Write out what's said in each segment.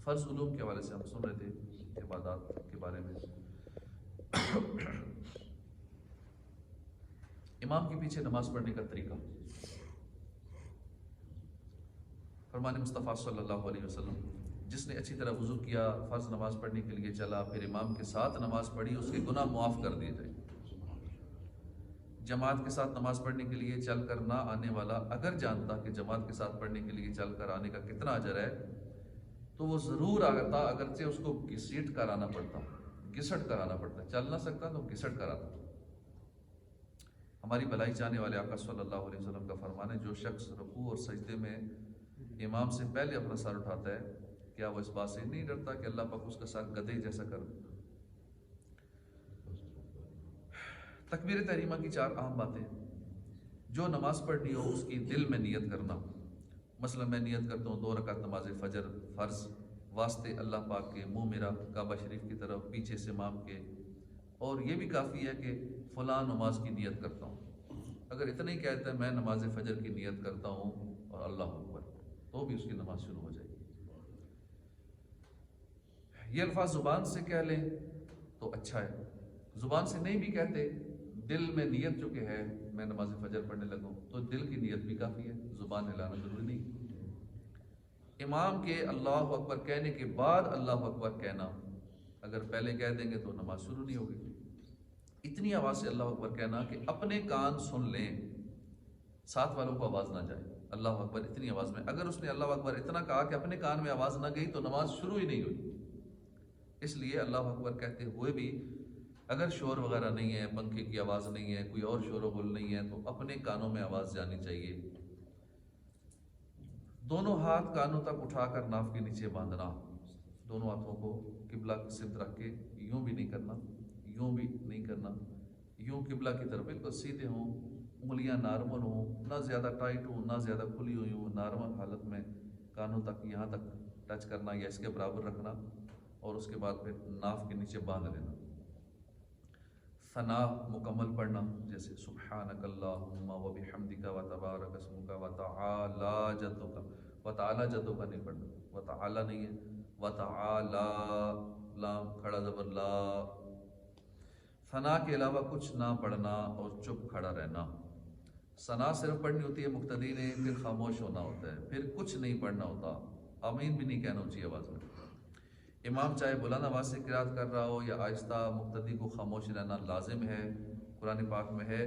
فرض علوم کے حوالے سے ہم سن رہے تھے عبادات کے بارے میں. امام کے پیچھے نماز پڑھنے کا طریقہ. فرمان مصطفیٰ صلی اللہ علیہ وسلم، جس نے اچھی طرح وضو کیا، فرض نماز پڑھنے کے لیے چلا، پھر امام کے ساتھ نماز پڑھی، اس کے گناہ معاف کر دیے جائیں. جماعت کے ساتھ نماز پڑھنے کے لیے چل کر نہ آنے والا اگر جانتا کہ جماعت کے ساتھ پڑھنے کے لیے چل کر آنے کا کتنا اجر ہے تو وہ ضرور آتا، اگرچہ اس کو گھسیٹ کر آنا پڑتا، گھسٹ کر آنا پڑتا. چل نہ سکتا تو گھسٹ کر آتا. ہماری بھلائی چاہنے والے آقا صلی اللہ علیہ وسلم کا فرمان ہے، جو شخص رکوع اور سجدے میں امام سے پہلے اپنا سر اٹھاتا ہے، کیا وہ اس بات سے نہیں ڈرتا کہ اللہ پاک اس کا سر گدھے جیسا کر دے. تکبیر تحریمہ کی 4 اہم باتیں. جو نماز پڑھنی ہو اس کی دل میں نیت کرنا. مثلا میں نیت کرتا ہوں 2 رکعت نماز فجر فرض واسطے اللہ پاک کے، منہ میرا کعبہ شریف کی طرف، پیچھے سے امام کے. اور یہ بھی کافی ہے کہ فلاں نماز کی نیت کرتا ہوں. اگر اتنا ہی کہتا ہے میں نماز فجر کی نیت کرتا ہوں اور اللہ اکبر، تو بھی اس کی نماز شروع ہو جائے گی. یہ الفاظ زبان سے کہہ لیں تو اچھا ہے، زبان سے نہیں بھی کہتے، دل میں نیت جو کہ ہے میں نماز فجر پڑھنے لگا ہوں، تو دل کی نیت بھی کافی ہے، زبان ہلانا ضروری نہیں. امام کے اللہ اکبر کہنے کے بعد اللہ اکبر کہنا، اگر پہلے کہہ دیں گے تو نماز شروع نہیں ہوگی. اتنی آواز سے اللہ اکبر کہنا کہ اپنے کان سن لیں، ساتھ والوں کو آواز نہ جائے. اللہ اکبر اتنی آواز میں، اگر اس نے اللہ اکبر اتنا کہا کہ اپنے کان میں آواز نہ گئی تو نماز شروع ہی نہیں ہوئی. اس لیے اللہ اکبر کہتے ہوئے بھی اگر شور وغیرہ نہیں ہے، پنکھے کی آواز نہیں ہے، کوئی اور شور و غل نہیں ہے، تو اپنے کانوں میں آواز جانی چاہیے. دونوں ہاتھ کانوں تک اٹھا کر ناف کے نیچے باندھنا. دونوں ہاتھوں کو قبلہ کی سمت رکھ کے یوں بھی نہیں کرنا، یوں بھی نہیں کرنا، یوں قبلہ کی طرف بالکل سیدھے ہوں، انگلیاں نارمل ہوں، نہ زیادہ ٹائٹ ہوں نہ زیادہ کھلی ہوئی ہوں. نارمل حالت میں کانوں تک یہاں تک ٹچ کرنا یا اس کے برابر رکھنا، اور اس کے بعد پھر ناف کے نیچے باندھ لینا. ثنا مکمل پڑھنا، جیسے سبحانک اللہم و بحمدک و تبارک اسمک و تعالی جدک. و تعالی جدک نہیں پڑھنا، و تعالی نہیں ہے، و تعالی، لام کھڑا زبر لا. ثنا کے علاوہ کچھ نہ پڑھنا اور چپ کھڑا رہنا. ثنا صرف پڑھنی ہوتی ہے مقتدی نے، پھر خاموش ہونا ہوتا ہے، پھر کچھ نہیں پڑھنا ہوتا. آمین بھی نہیں کہنا اونچی آواز میں. امام چاہے بلند آواز سے قرات کر رہا ہو یا آہستہ، مقتدی کو خاموش رہنا لازم ہے. قرآن پاک میں ہے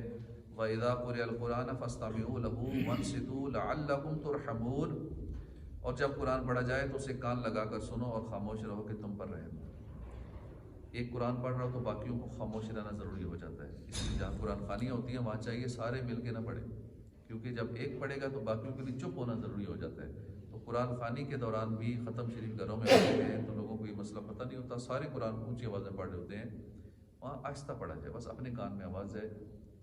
وَإِذَا قُرِئَ الْقُرْآنَ فَاسْتَمِعُوا لَهُ وَانصِتُوا لَعَلَّكُمْ تُرْحَمُونَ. اور جب قرآن پڑھا جائے تو اسے کان لگا کر سنو اور خاموش رہو کہ تم پر رحم. ایک قرآن پڑھ رہا ہو تو باقیوں کو خاموش رہنا ضروری ہو جاتا ہے. اس لیے جہاں قرآن خوانیاں ہوتی ہیں وہاں چاہیے سارے مل کے نہ پڑھیں، کیونکہ جب ایک پڑھے گا تو باقیوں کے لیے چپ ہونا ضروری ہو جاتا ہے. تو قرآن خوانی کے دوران بھی ختم شریف گھروں میں پڑھتے ہیں تو لوگوں کو یہ مسئلہ پتہ نہیں ہوتا، سارے قرآن اونچی آواز میں پڑھ رہے ہوتے ہیں. وہاں آہستہ پڑھا جائے، بس اپنے کان میں آواز جائے،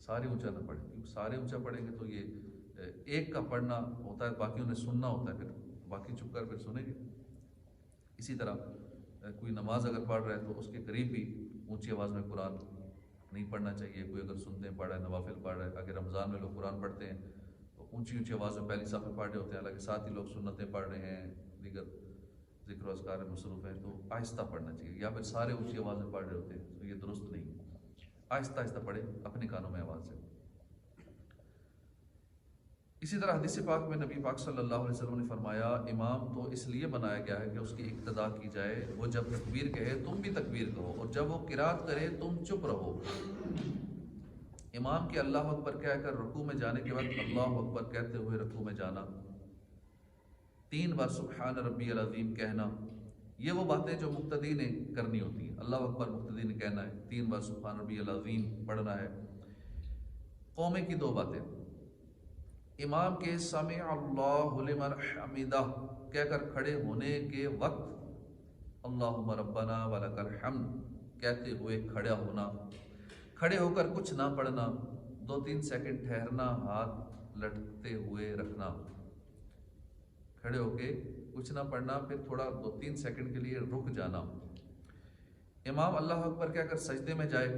سارے اونچا نہ پڑھیں، کیونکہ سارے اونچا پڑھیں گے تو یہ ایک کا پڑھنا ہوتا ہے، باقیوں نے سننا ہوتا ہے، پھر باقی چپ کر پھر سنیں گے. اسی طرح کوئی نماز اگر پڑھ رہا ہے تو اس کے قریب بھی اونچی آواز میں قرآن نہیں پڑھنا چاہیے. کوئی اگر سنتے پڑھ رہا ہے، نوافل پڑھ رہا ہے، اگر رمضان میں لوگ قرآن پڑھتے ہیں تو اونچی اونچی آواز میں پہلی صف میں پڑھ رہے ہوتے ہیں، حالانکہ ساتھ ہی لوگ سنتیں پڑھ رہے ہیں، دیگر ذکر و اذکار میں مصروف ہیں، تو آہستہ پڑھنا چاہیے. یا پھر سارے اونچی آواز میں پڑھ رہے ہوتے ہیں تو یہ درست نہیں. آہستہ آہستہ پڑھے اپنے کانوں میں آواز ہے. اسی طرح حدیث پاک میں نبی پاک صلی اللہ علیہ وسلم نے فرمایا امام تو اس لیے بنایا گیا ہے کہ اس کی اقتداء کی جائے. وہ جب تکبیر کہے تم بھی تکبیر کہو، اور جب وہ قرات کرے تم چپ رہو. امام کے اللہ اکبر کہہ کر رکوع میں جانے کے وقت اللہ اکبر کہتے ہوئے رکوع میں جانا. 3 بار سبحان ربی العظیم کہنا. یہ وہ باتیں جو مقتدی نے کرنی ہوتی ہیں. اللہ اکبر مقتدی نے کہنا ہے، 3 بار سبحان ربی العظیم پڑھنا ہے. قومے کی 2 باتیں، امام کے سمع اللہ لمن حمدہ کہہ کر کھڑے ہونے کے وقت اللہم ربنا ولک الحمد کہتے ہوئے کھڑا ہونا. کھڑے ہو کر کچھ نہ پڑھنا، 2-3 سیکنڈ ٹھہرنا، ہاتھ لٹکتے ہوئے رکھنا. کھڑے ہو کے کچھ نہ پڑھنا، پھر تھوڑا 2-3 سیکنڈ کے لیے رک جانا. امام اللہ اکبر کہہ کر سجدے میں جائے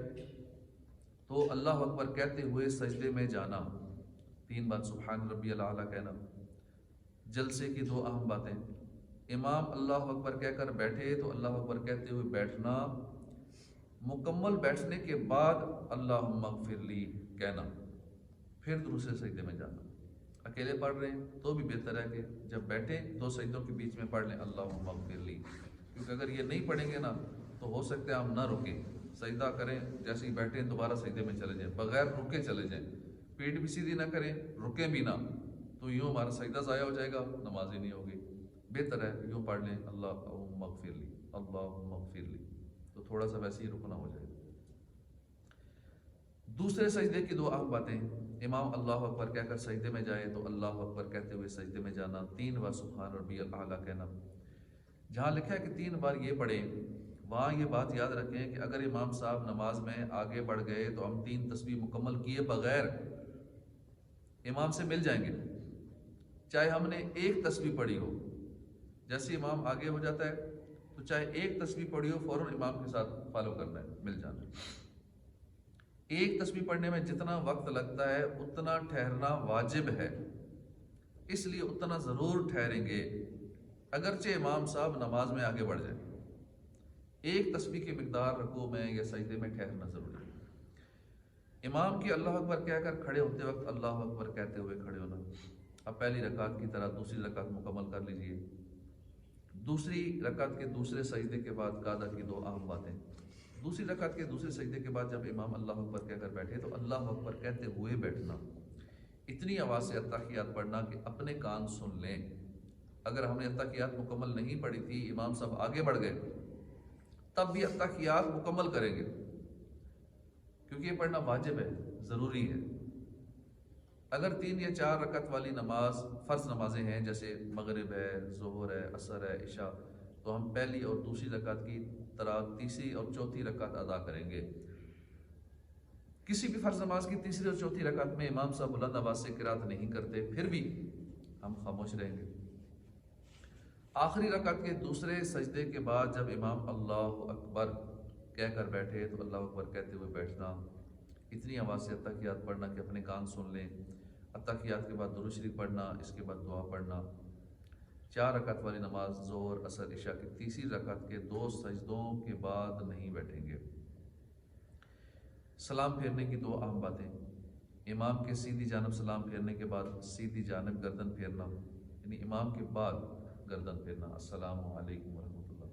تو اللہ اکبر کہتے ہوئے سجدے میں جانا. 3 بار سبحان ربی الاعلیٰ کہنا. جلسے کی 2 اہم باتیں، امام اللہ اکبر کہہ کر بیٹھے تو اللہ اکبر کہتے ہوئے بیٹھنا، مکمل بیٹھنے کے بعد اللہم اغفر لی کہنا، پھر دوسرے سجدے میں جانا۔ اکیلے پڑھ رہے ہیں تو بھی بہتر ہے کہ جب بیٹھیں دو سجدوں کے بیچ میں پڑھ لیں اللہم اغفر لی، کیونکہ اگر یہ نہیں پڑھیں گے نا تو ہو سکتا ہے ہم نہ رکیں، سجدہ کریں جیسے ہی بیٹھیں دوبارہ سجدے میں چلے جائیں، بغیر رکے چلے جائیں، پیٹ بھی سیدھی نہ کریں، رکیں بھی نہ، تو یوں ہمارا سجدہ ضائع ہو جائے گا، نماز ہی نہیں ہوگی۔ بہتر ہے یوں پڑھ لیں اللہم اغفر لی، اللہم اغفر لی، تو تھوڑا سا ویسے ہی رکنا ہو جائے گا۔ دوسرے سجدے کی دو اہم باتیں، امام اللہ اکبر کہہ کر سجدے میں جائے تو اللہ اکبر کہتے ہوئے سجدے میں جانا، 3 بار سبحان ربی الاعلیٰ کہنا۔ جہاں لکھا ہے کہ 3 بار یہ پڑھیں، وہاں یہ بات یاد رکھیں کہ اگر امام صاحب نماز میں آگے بڑھ گئے تو ہم 3 تسبیح مکمل کیے بغیر امام سے مل جائیں گے، چاہے ہم نے ایک تسبیح پڑھی ہو۔ جیسے امام آگے ہو جاتا ہے تو چاہے ایک تسبیح پڑھی ہو فوراً امام کے ساتھ فالو کرنا ہے، مل جانا ہے۔ ایک تسبیح پڑھنے میں جتنا وقت لگتا ہے اتنا ٹھہرنا واجب ہے، اس لیے اتنا ضرور ٹھہریں گے اگرچہ امام صاحب نماز میں آگے بڑھ جائیں۔ ایک تسبیح کی مقدار رکوع میں یا سجدے میں ٹھہرنا ضروری ہے۔ امام کی اللہ اکبر کہہ کر کھڑے ہوتے وقت اللہ اکبر کہتے ہوئے کھڑے ہونا۔ اب پہلی رکعت کی طرح دوسری رکعت مکمل کر لیجئے۔ دوسری رکعت کے دوسرے سجدے کے بعد قاعدہ کی 2 اہم باتیں۔ دوسری رکعت کے دوسرے سجدے کے بعد جب امام اللہ اکبر کہہ کر بیٹھے تو اللہ اکبر کہتے ہوئے بیٹھنا، اتنی آواز سے اتحیات پڑھنا کہ اپنے کان سن لیں۔ اگر ہم نے اتحیات مکمل نہیں پڑھی تھی، امام صاحب آگے بڑھ گئے، تب بھی اتحیات مکمل کریں گے، کیونکہ یہ پڑھنا واجب ہے، ضروری ہے۔ اگر 3 یا 4 رکعت والی نماز فرض نمازیں ہیں جیسے مغرب ہے، ظہر ہے، عصر ہے، عشاء، تو ہم پہلی اور دوسری رکعت کی طرح تیسری اور چوتھی رکعت ادا کریں گے۔ کسی بھی فرض نماز کی تیسری اور چوتھی رکعت میں امام صاحب بلند آواز سے قرات نہیں کرتے، پھر بھی ہم خاموش رہیں گے۔ آخری رکعت کے دوسرے سجدے کے بعد جب امام اللہ اکبر کہہ کر بیٹھے تو اللہ اکبر کہتے ہوئے بیٹھنا، اتنی آواز سے اتحیات پڑھنا کہ اپنے کان سن لیں۔ اتحیات کے بعد درود شریف پڑھنا، اس کے بعد دعا پڑھنا۔ 4 رکعت والی نماز ظہر، عصر، عشاء کی تیسری رکعت کے 2 سجدوں کے بعد نہیں بیٹھیں گے۔ سلام پھیرنے کی 2 اہم باتیں، امام کے سیدھی جانب سلام پھیرنے کے بعد سیدھی جانب گردن پھیرنا، یعنی امام کے بعد گردن پھیرنا، السلام علیکم ورحمۃ اللہ۔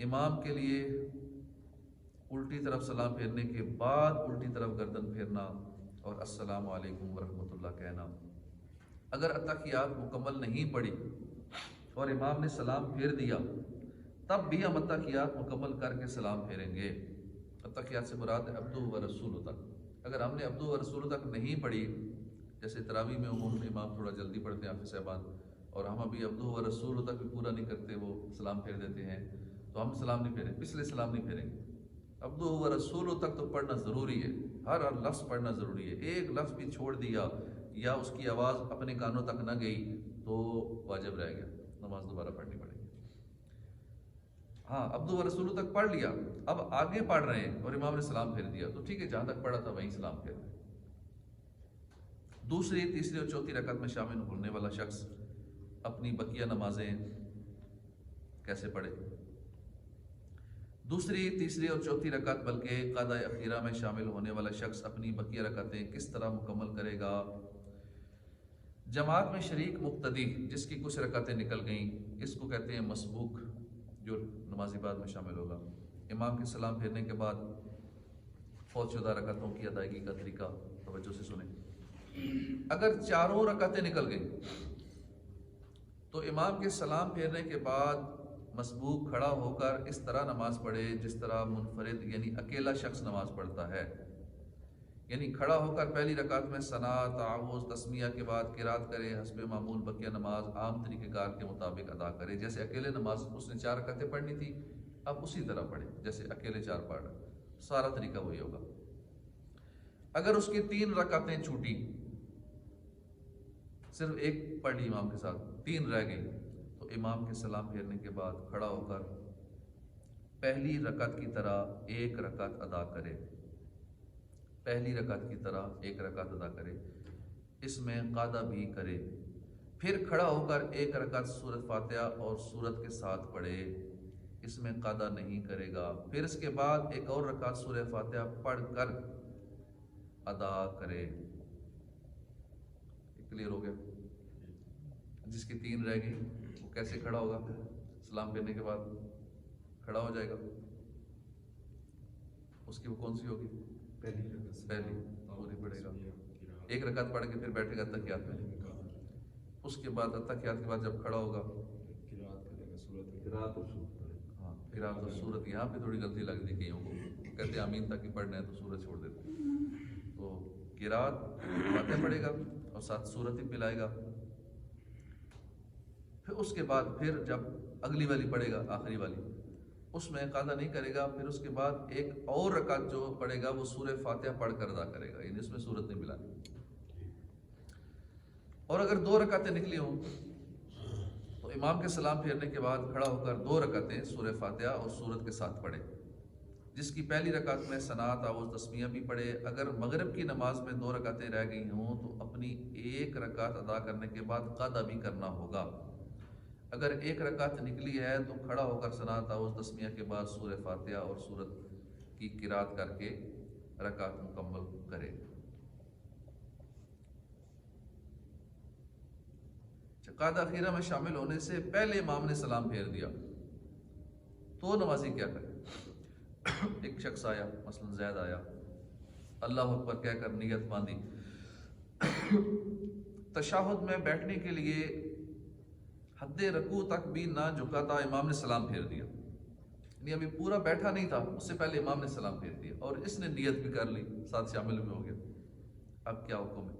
امام کے لیے الٹی طرف سلام پھیرنے کے بعد الٹی طرف گردن پھیرنا اور السلام علیکم ورحمۃ اللہ کہنا۔ اگر اتحیات مکمل نہیں پڑھی اور امام نے سلام پھیر دیا تب بھی ہم اتحیات مکمل کر کے سلام پھیریں گے۔ اتحیات سے مراد ہے عبدہ و رسول تک۔ اگر ہم نے عبدہ و رسول تک نہیں پڑھی، جیسے تراویح میں عموماً امام تھوڑا جلدی پڑھتے ہیں حافظ صاحبان، اور ہم ابھی عبدہ و رسول تک بھی پورا نہیں کرتے، وہ سلام پھیر دیتے ہیں، تو ہم سلام نہیں پھیریں، پچھلے سلام نہیں پھیریں گے۔ عبدہ و رسول تک تو پڑھنا ضروری ہے، ہر لفظ پڑھنا ضروری ہے۔ ایک لفظ بھی چھوڑ دیا یا اس کی آواز اپنے کانوں تک نہ گئی تو واجب رہ گیا، نماز دوبارہ پڑھنی پڑے گی۔ ہاں، عبدہ و رسول تک پڑھ لیا، اب آگے پڑھ رہے ہیں اور امام نے سلام پھیر دیا تو ٹھیک ہے، جہاں تک پڑھا تھا وہیں سلام پھیر دیں۔ دوسری، تیسری اور چوتھی رکعت میں شامل ہونے والا شخص اپنی بقیہ نمازیں کیسے پڑھے؟ دوسری، تیسری اور چوتھی رکعت بلکہ قعدہ اخیرہ میں شامل ہونے والا شخص اپنی بقیہ رکعتیں کس طرح مکمل کرے گا؟ جماعت میں شریک مقتدی جس کی کچھ رکعتیں نکل گئیں، اس کو کہتے ہیں مسبوق، جو نمازی بعد میں شامل ہوگا۔ امام کے سلام پھیرنے کے بعد فوت شدہ رکعتوں کی ادائیگی کا طریقہ توجہ سے سنیں۔ اگر 4 رکعتیں نکل گئیں تو امام کے سلام پھیرنے کے بعد مسبوق کھڑا ہو کر اس طرح نماز پڑھے جس طرح منفرد یعنی اکیلا شخص نماز پڑھتا ہے، یعنی کھڑا ہو کر پہلی رکعت میں ثنا، تعوذ، تسمیہ کے بعد قرات کرے، حسب معمول بقیہ نماز عام طریقہ کار کے مطابق ادا کرے۔ جیسے اکیلے نماز اس نے 4 رکعتیں پڑھنی تھی، اب اسی طرح پڑھے جیسے اکیلے 4 پڑھ رہے، سارا طریقہ وہی ہوگا۔ اگر اس کی 3 رکعتیں چھوٹی، صرف ایک پڑھ لی امام کے ساتھ، 3 رہ گئی، تو امام کے سلام پھیرنے کے بعد کھڑا ہو کر پہلی رکعت کی طرح 1 رکعت ادا کرے، پہلی رکعت کی طرح 1 رکعت ادا کرے، اس میں قعدہ بھی کرے، پھر کھڑا ہو کر ایک رکعت سورۃ فاتحہ اور سورت کے ساتھ پڑھے، اس میں قضا نہیں کرے گا۔ پھر اس کے بعد ایک اور رکعت سورہ فاتحہ پڑھ کر ادا کرے۔ کلیئر ہو گیا؟ جس کی 3 رہ گئی وہ کیسے کھڑا ہوگا؟ سلام پھیرنے کے بعد کھڑا ہو جائے گا۔ اس کی وہ کون سی ہوگی؟ پہلی پوری پڑھے گا، ایک رکعت پڑھ کے پھر بیٹھے گا تحیات میں۔ اس کے بعد تحیات کے بعد جب کھڑا ہوگا ہاں قرات اور سورت، یہاں پہ تھوڑی غلطی لگ دی کئیوں کو، کہتے ہیں آمین تاکہ پڑھنا ہے تو سورت چھوڑ دیتے، تو قرات فاتحہ پڑھے گا اور ساتھ سورت ہی پلائے گا۔ پھر اس کے بعد پھر جب اگلی والی پڑھے گا، آخری والی، اس میں قضا نہیں کرے گا۔ پھر اس کے بعد ایک اور رکعت جو پڑھے گا وہ سورہ فاتحہ پڑھ کر ادا کرے گا، یعنی اس میں سورت نہیں ملانی۔ اور اگر 2 رکعتیں نکلی ہوں تو امام کے سلام پھیرنے کے بعد کھڑا ہو کر 2 رکعتیں سورہ فاتحہ اور سورت کے ساتھ پڑھے، جس کی پہلی رکعت میں ثناء، تعوذ، تسمیہ بھی پڑھے۔ اگر مغرب کی نماز میں 2 رکعتیں رہ گئی ہوں تو اپنی 1 رکعت ادا کرنے کے بعد قضا بھی کرنا ہوگا۔ اگر 1 رکعت نکلی ہے تو کھڑا ہو کر ثناء، تعوذ، تسمیہ کے بعد سورہ فاتحہ اور سورت کی قرات کر کے رکعت مکمل کرے۔ قاعدہ اخیرہ میں شامل ہونے سے پہلے امام نے سلام پھیر دیا تو نمازی کیا کرے؟ ایک شخص آیا، مثلا زید آیا، اللہ اکبر کہہ کر نیت باندھی، تشہد میں بیٹھنے کے لیے حد رکوع تک بھی نہ جھکا تھا، امام نے سلام پھیر دیا، یعنی ابھی پورا بیٹھا نہیں تھا، اس سے پہلے امام نے سلام پھیر دیا اور اس نے نیت بھی کر لی، ساتھ شامل بھی ہو گیا۔ اب کیا حکم ہے؟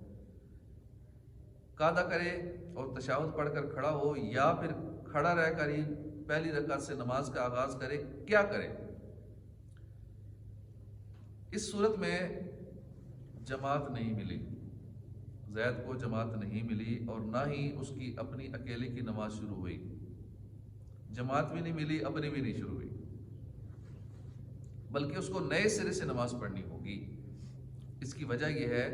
قاعدہ کرے اور تشہد پڑھ کر کھڑا ہو، یا پھر کھڑا رہ کر ہی پہلی رکعت سے نماز کا آغاز کرے؟ کیا کرے؟ اس صورت میں جماعت نہیں ملی، زید کو جماعت نہیں ملی اور نہ ہی اس کی اپنی اکیلے کی نماز شروع ہوئی، جماعت بھی نہیں ملی، اپنی بھی نہیں شروع ہوئی، بلکہ اس کو نئے سرے سے نماز پڑھنی ہوگی۔ اس کی وجہ یہ ہے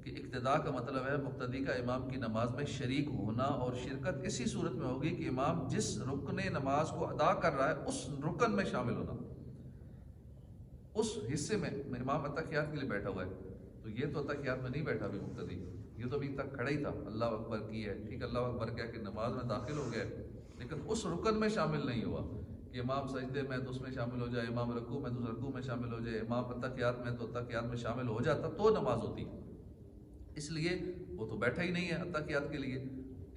کہ اقتداء کا مطلب ہے مقتدی کا امام کی نماز میں شریک ہونا، اور شرکت اسی صورت میں ہوگی کہ امام جس رکن نماز کو ادا کر رہا ہے اس رکن میں شامل ہونا، اس حصے میں۔ امام اتحیات کے لیے بیٹھا ہوا ہے تو یہ تو اتحیات میں نہیں بیٹھا ابھی مقتدی، یہ تو ابھی تک کھڑا ہی تھا، اللہ اکبر کی ہے، ٹھیک، اللہ اکبر کہہ کے نماز میں داخل ہو گیا، لیکن اس رکن میں شامل نہیں ہوا کہ امام سجدے میں تو اس میں شامل ہو جائے، امام رکوع میں تو رکوع میں شامل ہو جائے، امام اتحیات میں تو اتحیات میں شامل ہو جاتا تو نماز ہوتی۔ اس لیے وہ تو بیٹھا ہی نہیں ہے اتحیات کے لیے،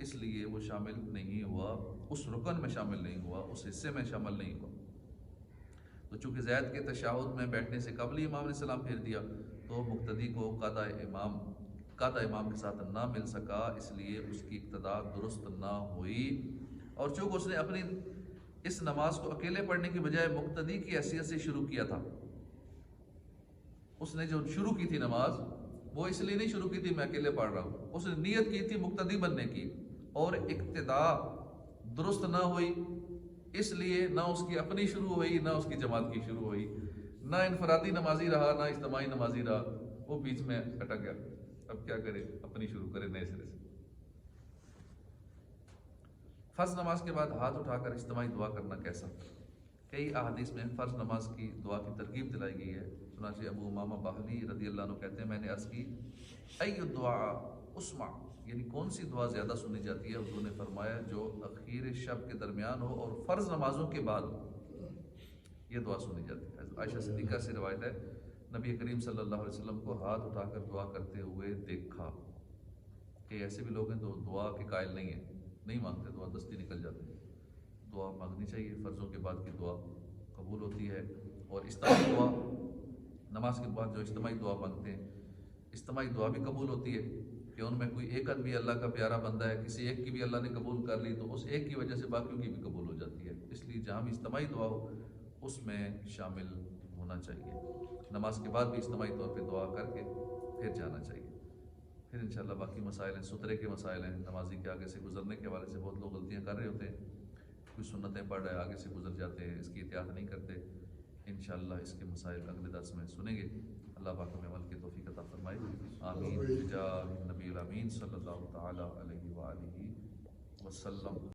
اس لیے وہ شامل نہیں ہوا، اس رکن میں شامل نہیں ہوا، اس حصے میں شامل نہیں ہوا۔ تو چونکہ زید کے تشہد میں بیٹھنے سے قبل ہی امام نے سلام پھیر دیا تو مقتدی کو قاعدہ امام کے ساتھ نہ مل سکا، اس لیے اس کی اقتداء درست نہ ہوئی۔ اور چونکہ اس نے اپنی اس نماز کو اکیلے پڑھنے کی بجائے مقتدی کی حیثیت سے شروع کیا تھا، اس نے جو شروع کی تھی نماز وہ اس لیے نہیں شروع کی تھی میں اکیلے پڑھ رہا ہوں، اس نے نیت کی تھی مقتدی بننے کی، اور اقتداء درست نہ ہوئی، اس لیے نہ اس کی اپنی شروع ہوئی نہ اس کی جماعت کی شروع ہوئی، نہ انفرادی نمازی رہا نہ اجتماعی نمازی رہا، وہ بیچ میں اٹک گیا۔ اب کیا کرے؟ اپنی شروع کرے نئے سرے سے۔ فرض نماز کے بعد ہاتھ اٹھا کر اجتماعی دعا کرنا کیسا؟ کئی احادیث میں فرض نماز کی دعا کی ترغیب دلائی گئی ہے۔ چنانچہ ابو امامہ باہلی رضی اللہ عنہ کہتے ہیں میں نے عرض کی ای دعا اسمع، یعنی کون سی دعا زیادہ سنی جاتی ہے؟ حضور نے فرمایا جو اخیر شب کے درمیان ہو اور فرض نمازوں کے بعد ہو، یہ دعا سنی جاتی ہے۔ عائشہ صدیقہ سے روایت ہے نبی کریم صلی اللہ علیہ وسلم کو ہاتھ اٹھا کر دعا کرتے ہوئے دیکھا۔ کہ ایسے بھی لوگ ہیں جو دعا کے قائل نہیں ہیں، نہیں مانگتے، دعا دستی نکل جاتے ہیں۔ دعا مانگنی چاہیے، فرضوں کے بعد کی دعا قبول ہوتی ہے۔ اور اجتماعی دعا، نماز کے بعد جو اجتماعی دعا مانگتے ہیں، اجتماعی دعا بھی قبول ہوتی ہے کہ ان میں کوئی ایک آدمی اللہ کا پیارا بندہ ہے، کسی ایک کی بھی اللہ نے قبول کر لی تو اس ایک کی وجہ سے باقیوں کی بھی قبول ہو جاتی ہے۔ اس لیے جہاں بھی اجتماعی دعا ہو اس میں شامل ہونا چاہیے، نماز کے بعد بھی اجتماعی طور پہ دعا کر کے پھر جانا چاہیے۔ پھر انشاءاللہ باقی مسائل ہیں، سترے کے مسائل ہیں، نمازی کے آگے سے گزرنے کے حوالے سے بہت لوگ غلطیاں کر رہے ہوتے ہیں، کوئی سنتیں پڑھ رہے آگے سے گزر جاتے ہیں، اس کی احتیاط نہیں کرتے۔ انشاءاللہ اس کے مسائل اگلے درس میں سنیں گے۔ اللہ پاک ہمیں عمل کی توفیق عطا فرمائے، آمین، بجاہ نبی الامین صلی اللہ تعالی علیہ وآلہ وسلم.